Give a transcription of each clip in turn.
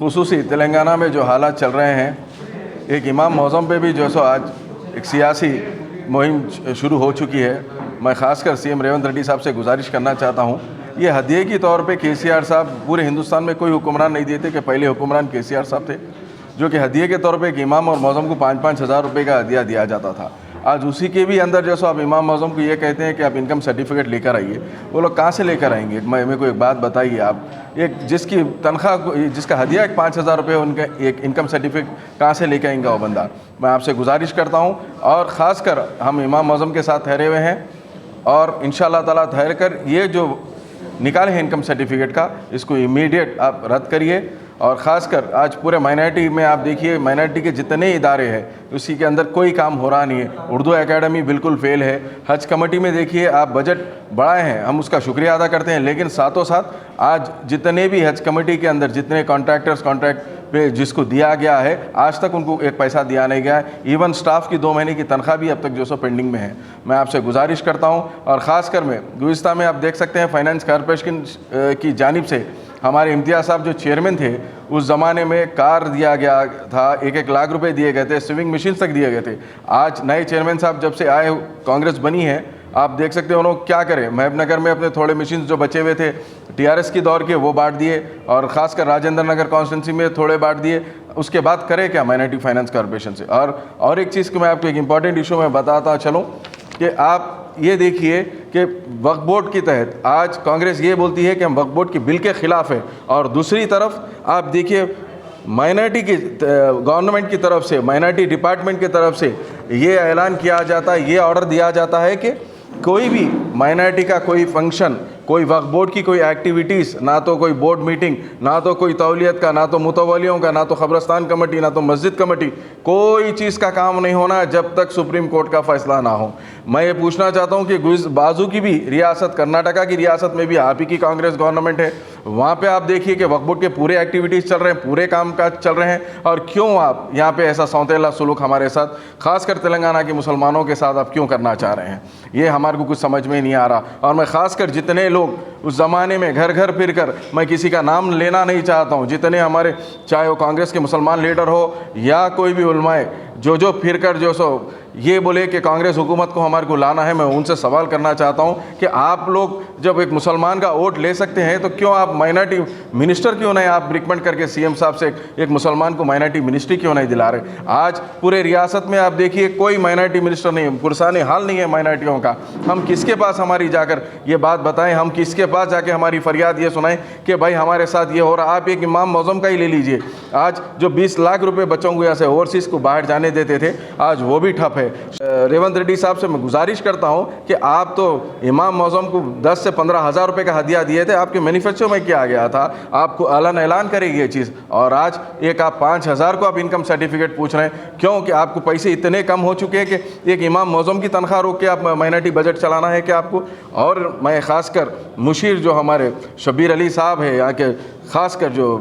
खुसूसी तेलंगाना में जो हालात चल रहे हैं, एक इमाम मौज़म पे भी जो सो आज एक सियासी मुहिम शुरू हो चुकी है। मैं ख़ासकर सीएम रेवंत रेड्डी साहब से गुजारिश करना चाहता हूँ, ये हदिये के तौर पे केसीआर साहब, पूरे हिंदुस्तान में कोई हुक्मरान नहीं देते कि पहले हुक्मरान केसीआर साहब थे, जो कि हदिये के तौर पे एक इमाम और मौज़म को 5-5 हज़ार रुपये का हदिया दिया जाता था। आज उसी के भी अंदर जैसे आप इमाम मौज़म को ये कहते हैं कि आप इनकम सर्टिफिकेट लेकर आइए, वो लोग कहाँ से लेकर आएंगे? मेरे को एक बात बताइए आप, एक जिसकी तनख्वाह, जिसका हदिया 5,000 रुपये, उनका एक इनकम सर्टिफिकेट कहाँ से लेकर आएंगे वो बंदा? मैं आपसे गुजारिश करता हूँ, और ख़ासकर हम इमाम मौज़म के साथ ठहरे हुए हैं, और इंशाअल्लाह ताला ठहर कर ये जो निकाले हैं इनकम सर्टिफिकेट का, इसको इमीडिएट आप रद्द करिए। और ख़ासकर आज पूरे माइनॉरिटी में आप देखिए, माइनॉरिटी के जितने इदारे हैं उसी के अंदर कोई काम हो रहा नहीं है। उर्दू एकेडमी बिल्कुल फेल है। हज कमेटी में देखिए आप बजट बढ़ाए हैं, हम उसका शुक्रिया अदा करते हैं, लेकिन साथों साथ आज जितने भी हज कमेटी के अंदर जितने कॉन्ट्रैक्टर्स कॉन्ट्रैक्ट पे जिसको दिया गया है, आज तक उनको एक पैसा दिया नहीं गया है। इवन स्टाफ की 2 महीने की तनख्वाह भी अब तक जो सो पेंडिंग में है। मैं आपसे गुजारिश करता हूँ, और ख़ासकर में गुज़िस्ता में आप देख सकते हैं फाइनेंस कॉरपोरेशन की जानिब से हमारे इम्तियाज़ साहब जो चेयरमैन थे, उस ज़माने में कार दिया गया था, 1-1 लाख रुपए दिए गए थे, स्विमिंग मशीन तक दिए गए थे। आज नए चेयरमैन साहब जब से आए, कांग्रेस बनी है, आप देख सकते हो उन्होंने क्या करें। महबूबनगर में अपने थोड़े मशीन जो बचे हुए थे टीआरएस की दौर के, वो बांट दिए, और ख़ासकर राजेंद्र नगर कॉन्स्टिट्यूंसी में थोड़े बांट दिए। उसके बाद करे क्या माइनॉरिटी फाइनेंस कॉरपोरेशन से? और एक चीज़ को मैं आपको एक इंपॉर्टेंट इशू में बताता चलूँ कि आप ये देखिए कि वक्फ बोर्ड के तहत आज कांग्रेस ये बोलती है कि हम वक्फ बोर्ड के बिल के ख़िलाफ़ है, और दूसरी तरफ आप देखिए माइनॉरिटी की गवर्नमेंट की तरफ से, माइनॉरिटी डिपार्टमेंट की तरफ से ये ऐलान किया जाता है, ये ऑर्डर दिया जाता है कि कोई भी माइनॉरिटी का कोई फंक्शन, कोई वक्फ बोर्ड की कोई एक्टिविटीज़, ना तो कोई बोर्ड मीटिंग, ना तो कोई तौलियत का, ना तो मुतवलियों का, ना तो ख़बरस्तान कमेटी, ना तो मस्जिद कमेटी, कोई चीज़ का काम नहीं होना जब तक सुप्रीम कोर्ट का फ़ैसला ना हो। मैं ये पूछना चाहता हूँ कि बाजू की भी रियासत, कर्नाटका की रियासत में भी आप ही की कांग्रेस गवर्नमेंट है, वहाँ पे आप देखिए कि वक्फ बोर्ड के पूरे एक्टिविटीज़ चल रहे हैं, पूरे काम काज चल रहे हैं, और क्यों आप यहाँ पे ऐसा सौतेला सुलूक हमारे साथ, खासकर तेलंगाना के मुसलमानों के साथ आप क्यों करना चाह रहे हैं? ये हमारे को कुछ समझ में नहीं आ रहा। और मैं खासकर जितने लोग उस ज़माने में घर घर फिर कर, मैं किसी का नाम लेना नहीं चाहता हूँ, जितने हमारे, चाहे वो कांग्रेस के मुसलमान लीडर हो या कोई भी उलमाए, जो फिर कर जो सो ये बोले कि कांग्रेस हुकूमत को हमारे को लाना है, मैं उनसे सवाल करना चाहता हूँ कि आप लोग जब एक मुसलमान का वोट ले सकते हैं, तो क्यों आप माइनॉरिटी मिनिस्टर क्यों नहीं आप रिकमेंड करके सीएम साहब से एक मुसलमान को माइनॉरिटी मिनिस्ट्री क्यों नहीं दिला रहे? आज पूरे रियासत में आप देखिए कोई माइनॉरिटी मिनिस्टर नहीं है, पुरसाने हाल नहीं है माइनॉरिटियों का। हम किसके पास हमारी जाकर ये बात बताएं? हम किसके पास जाके हमारी फरियाद ये सुनाएं कि भाई हमारे साथ ये हो रहा? आप एक इमाम मौज़म का ही ले लीजिए, आज जो 20 लाख रुपये बच्चों को यहाँ से ओवरसीज़ को बाहर जाने देते थे, आज वो भी ठप है। रेवंत रेड्डी साहब से मैं गुजारिश करता हूं कि आप तो इमाम मौज़म को 10 से 15 हज़ार रुपये का हदिया दिए थे, आपके मैनिफेस्टो में क्या गया था? आपको ऐलान करेगी ये चीज़, और आज एक आप 5,000 को आप इनकम सर्टिफिकेट पूछ रहे हैं, क्यों? कि आपको पैसे इतने कम हो चुके हैं कि एक इमाम मौज़म की तनख्वाह रोक के आप माइनॉरिटी बजट चलाना है क्या आपको? और मैं ख़ासकर मुशीर जो हमारे शब्बीर अली साहब है यहाँ के, ख़ासकर जो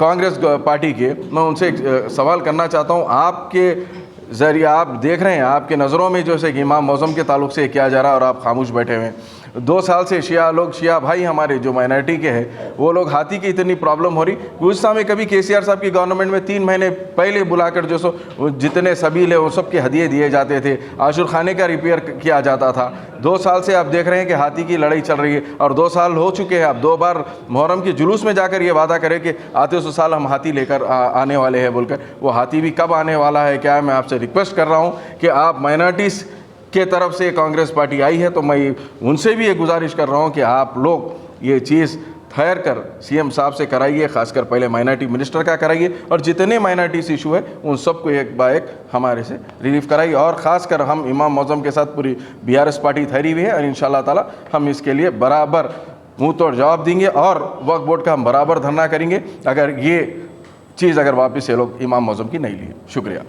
कांग्रेस पार्टी के, मैं उनसे एक सवाल करना चाहता हूँ। आपके ज़रिए आप देख रहे हैं, आपके नज़रों में जो है कि इमाम मौज़म के ताल्लुक़ से किया जा रहा है, और आप खामोश बैठे हुए हैं। 2 साल से शिया भाई हमारे जो माइनॉरिटी के हैं, वो लोग हाथी की इतनी प्रॉब्लम हो रही। गुज़िस्ता में कभी केसीआर साहब की गवर्नमेंट में 3 महीने पहले बुलाकर जो सो जितने सबील है वो सब के हदिये दिए जाते थे, आशुर खाने का रिपेयर किया जाता था। 2 साल से आप देख रहे हैं कि हाथी की लड़ाई चल रही है, और 2 साल हो चुके हैं। आप 2 बार मुहर्रम के जुलूस में जाकर ये वादा करें कि आते उस साल हम हाथी लेकर आने वाले हैं बोलकर, वो हाथी भी कब आने वाला है क्या है? मैं आपसे रिक्वेस्ट कर रहा हूँ कि आप माइनॉरिटीज़ के तरफ से कांग्रेस पार्टी आई है, तो मैं उनसे भी ये गुजारिश कर रहा हूँ कि आप लोग ये चीज़ ठहर कर सीएम साहब से कराइए, खासकर पहले माइनॉरिटी मिनिस्टर का कराइए, और जितने माइनॉरिटीज़ इशू है उन सबको एक बार एक हमारे से रिलीफ कराइए। और ख़ासकर हम इमाम मौज़म के साथ पूरी बीआरएस पार्टी ठहरी हुई है, और इंशाअल्लाह ताला हम इसके लिए बराबर मुँह तोड़ जवाब देंगे, और वक्फ बोर्ड का हम बराबर धरना करेंगे अगर ये चीज़ अगर वापस ये लोग इमाम मौज़म की नहीं ली। शुक्रिया।